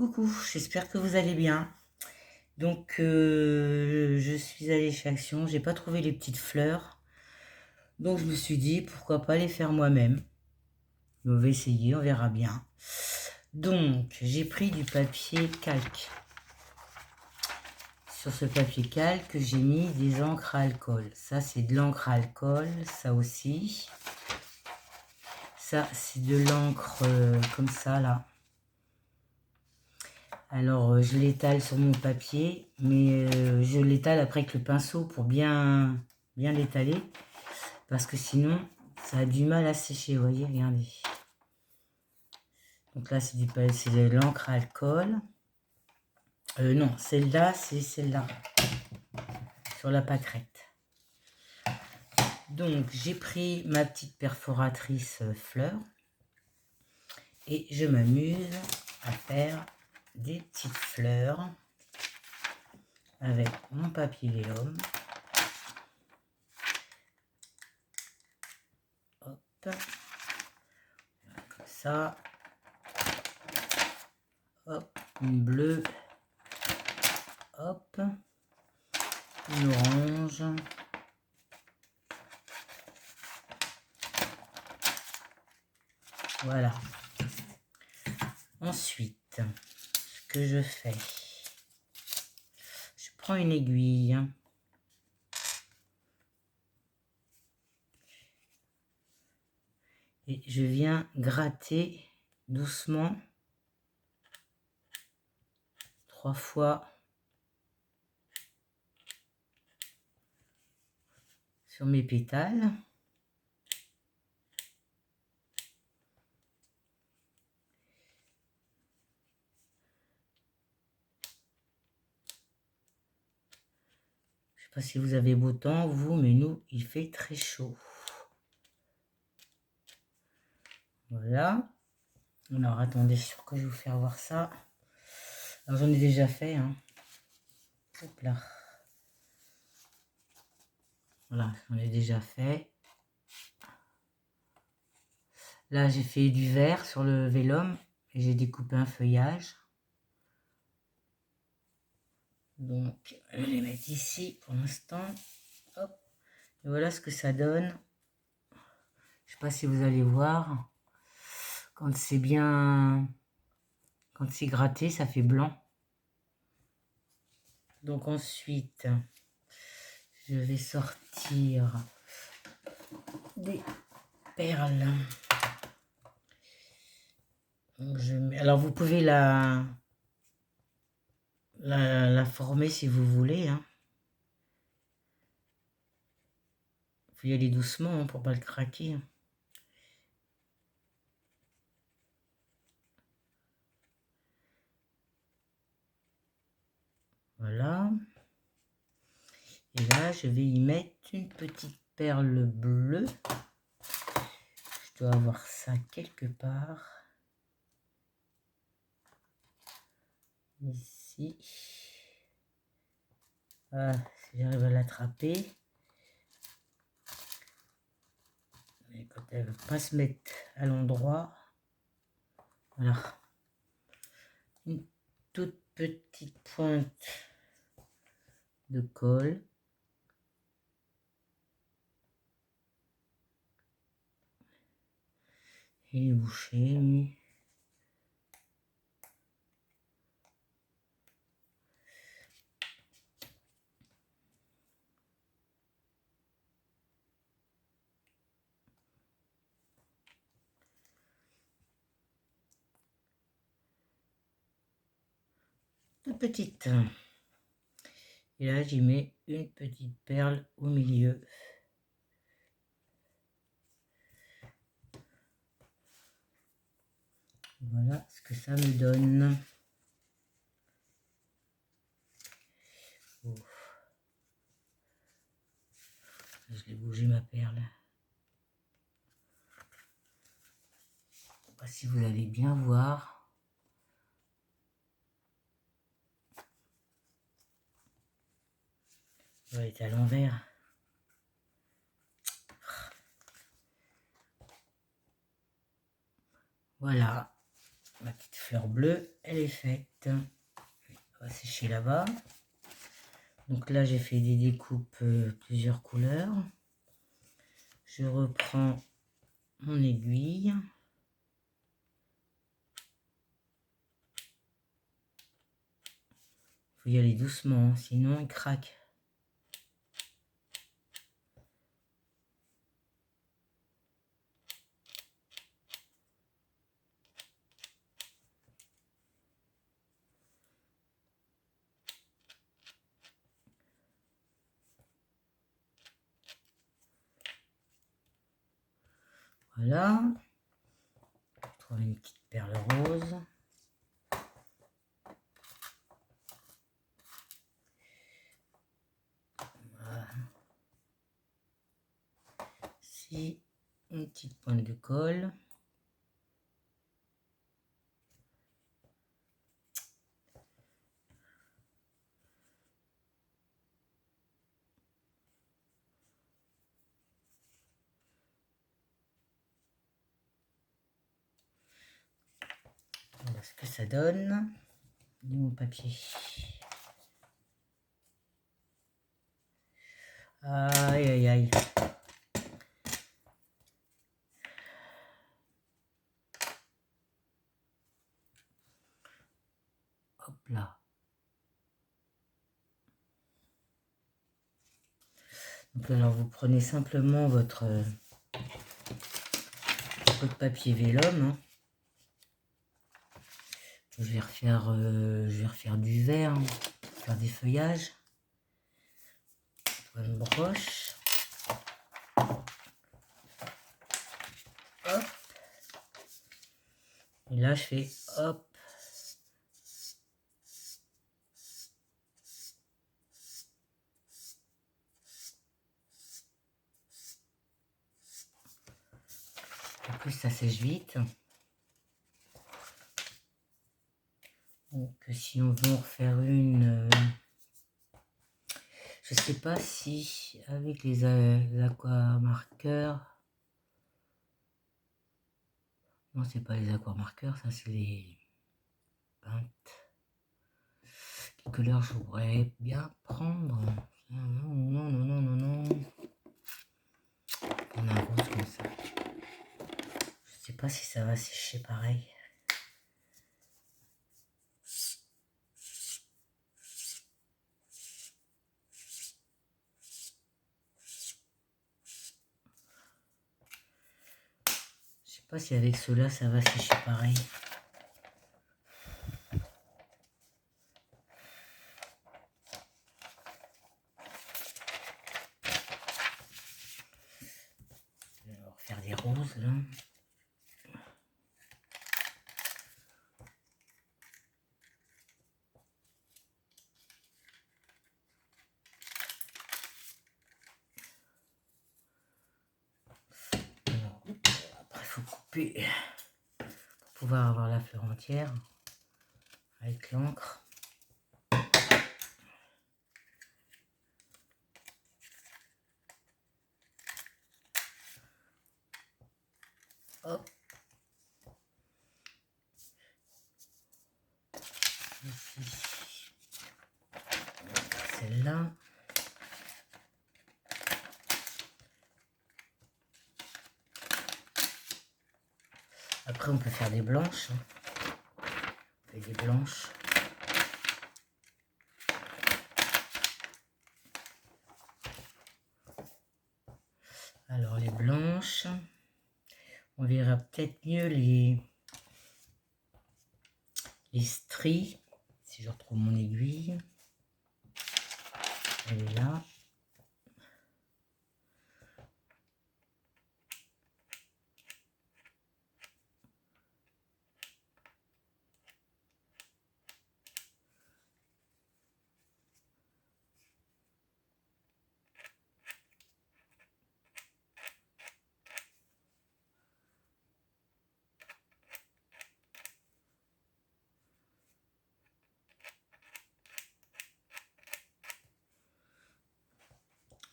Coucou, j'espère que vous allez bien. Donc, je suis allée chez Action, j'ai pas trouvé les petites fleurs. Donc, je me suis dit, pourquoi pas les faire moi-même. On va essayer, on verra bien. Donc, j'ai pris du papier calque. Sur ce papier calque, j'ai mis des encres à alcool. Ça, c'est de l'encre à alcool, ça aussi. Ça, c'est de l'encre comme ça, là. Alors, je l'étale sur mon papier, mais je l'étale après avec le pinceau pour bien l'étaler, parce que sinon, ça a du mal à sécher, vous voyez, regardez. Donc là, c'est de l'encre à alcool. Non, celle-là, c'est celle-là, sur la pâquerette. Donc, j'ai pris ma petite perforatrice fleur, et je m'amuse à faire des petites fleurs avec mon papier vélum. Hop, comme ça. Hop, une bleue. Hop, une orange. Voilà. Ensuite, ce que je fais, je prends une aiguille. Et je viens gratter doucement 3 fois sur mes pétales. Je ne sais pas si vous avez beau temps, vous, mais nous, il fait très chaud. Voilà. Alors, attendez, je suis sûre que je vais vous faire voir ça. Alors, j'en ai déjà fait, hein. Hop là. Voilà, j'en ai déjà fait. Là, j'ai fait du vert sur le vélum et j'ai découpé un feuillage. Donc, je vais les mettre ici pour l'instant. Hop. Et voilà ce que ça donne. Je sais pas si vous allez voir. Quand c'est bien... Quand c'est gratté, ça fait blanc. Donc ensuite, je vais sortir des perles. Donc alors vous pouvez la former si vous voulez. Hein. Faut y aller doucement hein, pour pas le craquer. Voilà. Et là, je vais y mettre une petite perle bleue. Je dois avoir ça quelque part. Ici. Voilà, si j'arrive à l'attraper. Mais quand elle ne veut pas se mettre à l'endroit. Voilà. Une toute petite pointe de colle. Et boucher. Toute petite. Et là, j'y mets une petite perle au milieu. Voilà ce que ça me donne. Ouf. Je vais bouger ma perle. Je ne sais pas si vous allez bien voir. Elle va être à l'envers. Voilà. Ma petite fleur bleue, elle est faite. On va sécher là-bas. Donc là, j'ai fait des découpes plusieurs couleurs. Je reprends mon aiguille. Il faut y aller doucement, sinon il craque. Voilà. Trouver une petite perle rose. Voilà. Ici, une petite pointe de colle. Voilà ce que ça donne. Mon papier. Aïe, aïe, aïe. Hop là. Donc alors vous prenez simplement votre papier vélum. Hein. Je vais refaire du vert, hein, faire des feuillages. Une broche. Hop. Et là je fais hop. En plus ça sèche vite. Donc si on veut en refaire une, je sais pas si avec les aquamarqueurs, non c'est pas les aquamarqueurs, ça c'est les peintes. Quelle couleur je pourrais bien prendre? Non, non, non, non, non, non. On a un rose comme ça. Je sais pas si ça va sécher pareil. Je sais pas si avec cela ça va sécher pareil. On va refaire des roses là. Alors, après il faut couper pour pouvoir avoir la fleur entière avec l'encre. Hop. Ici. Celle-là. Après on peut faire des blanches. On fait des blanches. Alors les blanches, on verra peut-être mieux les stries, si je retrouve mon aiguille. Elle est là.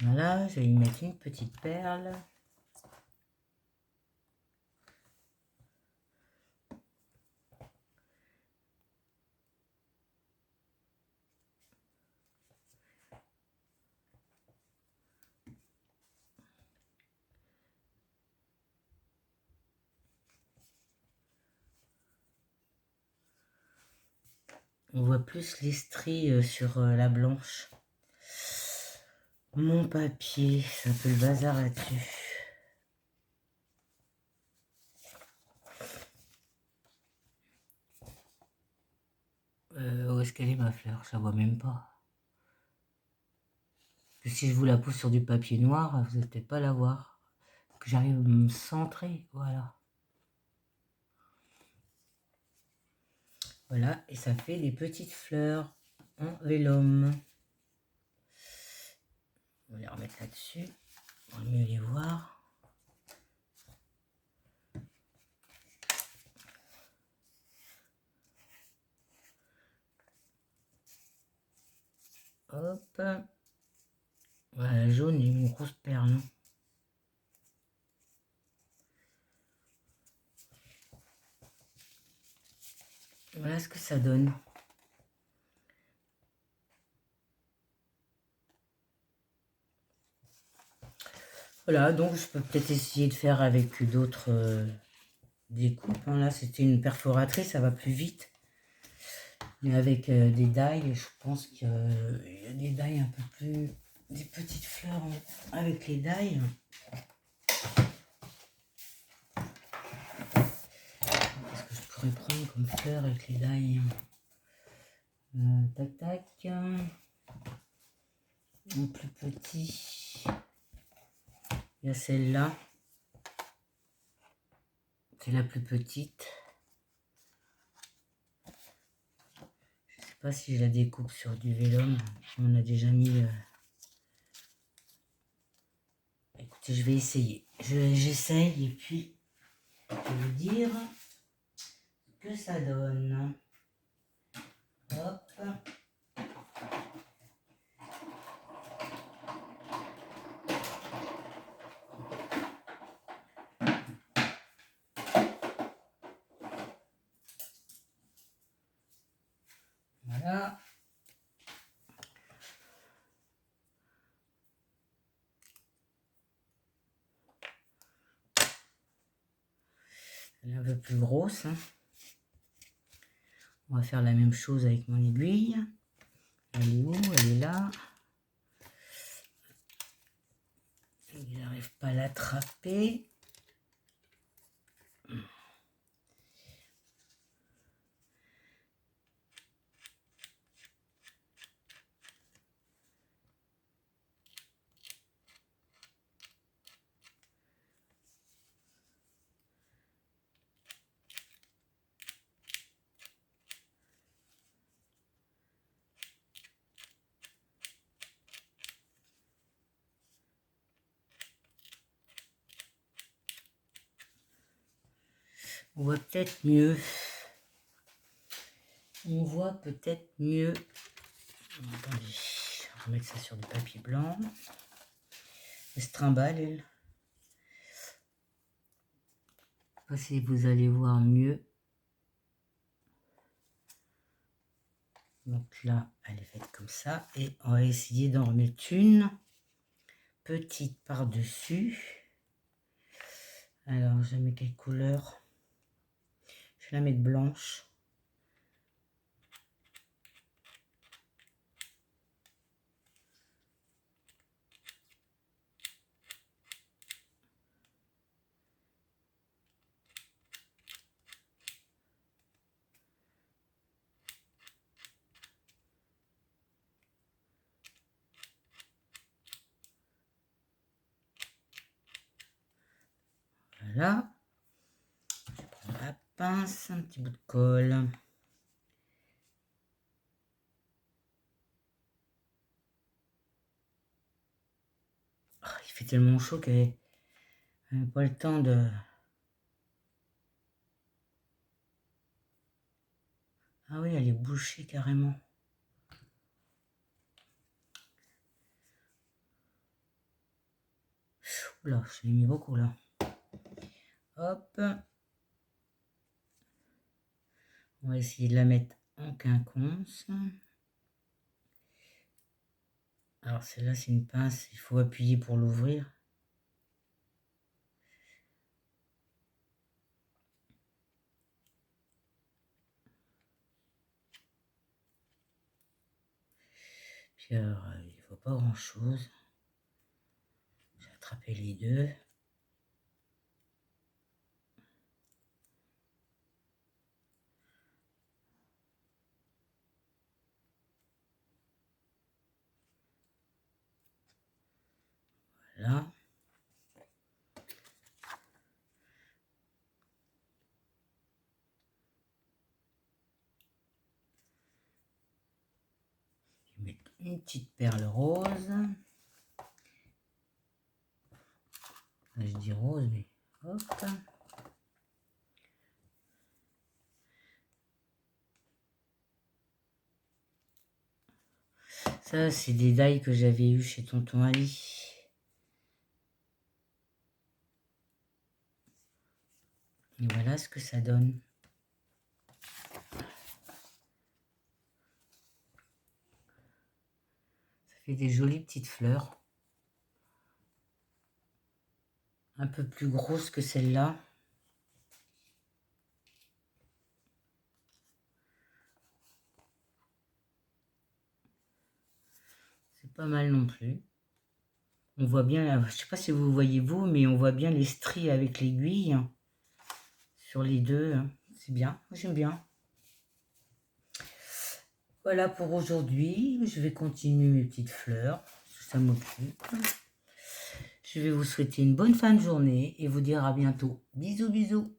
Voilà, je vais y mettre une petite perle. On voit plus les stries sur la blanche. Mon papier, c'est un peu le bazar là-dessus. Où est-ce qu'elle est ma fleur? Je la vois même pas. Que si je vous la pousse sur du papier noir, vous n'allez peut-être pas la voir. Que j'arrive à me centrer, voilà. Voilà, et ça fait des petites fleurs en vélum. On va les remettre là-dessus, on va mieux les voir. Hop. Voilà, jaune, il y a une grosse perle. Voilà ce que ça donne. Voilà, donc je peux peut-être essayer de faire avec d'autres découpes. Hein. Là, c'était une perforatrice, ça va plus vite. Mais avec des die, je pense qu'il y a des die un peu plus... Des petites fleurs avec les die. Qu'est-ce que je pourrais prendre comme fleurs avec les die? Tac, tac. Un plus petit. Il y a celle-là. C'est la plus petite. Je sais pas si je la découpe sur du vélum. On a déjà mis... Écoutez, je vais essayer. J'essaye et puis je vais vous dire ce que ça donne. Hop. Voilà. Elle est un peu plus grosse. Hein. On va faire la même chose avec mon aiguille. Elle est où? Elle est là. Il n'arrive pas à l'attraper. On voit peut-être mieux. On voit peut-être mieux. Attendez, on va remettre ça sur du papier blanc. Elle se trimballe, elle. Je sais pas si vous allez voir mieux. Donc là, elle est faite comme ça. Et on va essayer d'en remettre une petite par-dessus. Alors, je mets quelle couleur? Je vais la mettre blanche. Voilà. Je prends la pince, un petit bout de colle. Oh, il fait tellement chaud qu'elle n'a pas le temps de... Ah oui, elle est bouchée carrément. Oula, je l'ai mis beaucoup là. Hop. On va essayer de la mettre en quinconce. Alors celle-là, c'est une pince, il faut appuyer pour l'ouvrir. cœur, il ne faut pas grand chose. J'ai attrapé les deux. Voilà. Je vais mettre une petite perle rose. Là, je dis rose, mais hop. Ça, c'est des dailles que j'avais eu chez Tonton Ali. Et voilà ce que ça donne. Ça fait des jolies petites fleurs. Un peu plus grosses que celle-là. C'est pas mal non plus. On voit bien, je sais pas si vous voyez vous, mais on voit bien les stries avec l'aiguille sur les deux. C'est bien, j'aime bien. Voilà pour aujourd'hui. Je vais continuer mes petites fleurs. Ça m'occupe. Je vais vous souhaiter une bonne fin de journée et vous dire à bientôt. Bisous, bisous.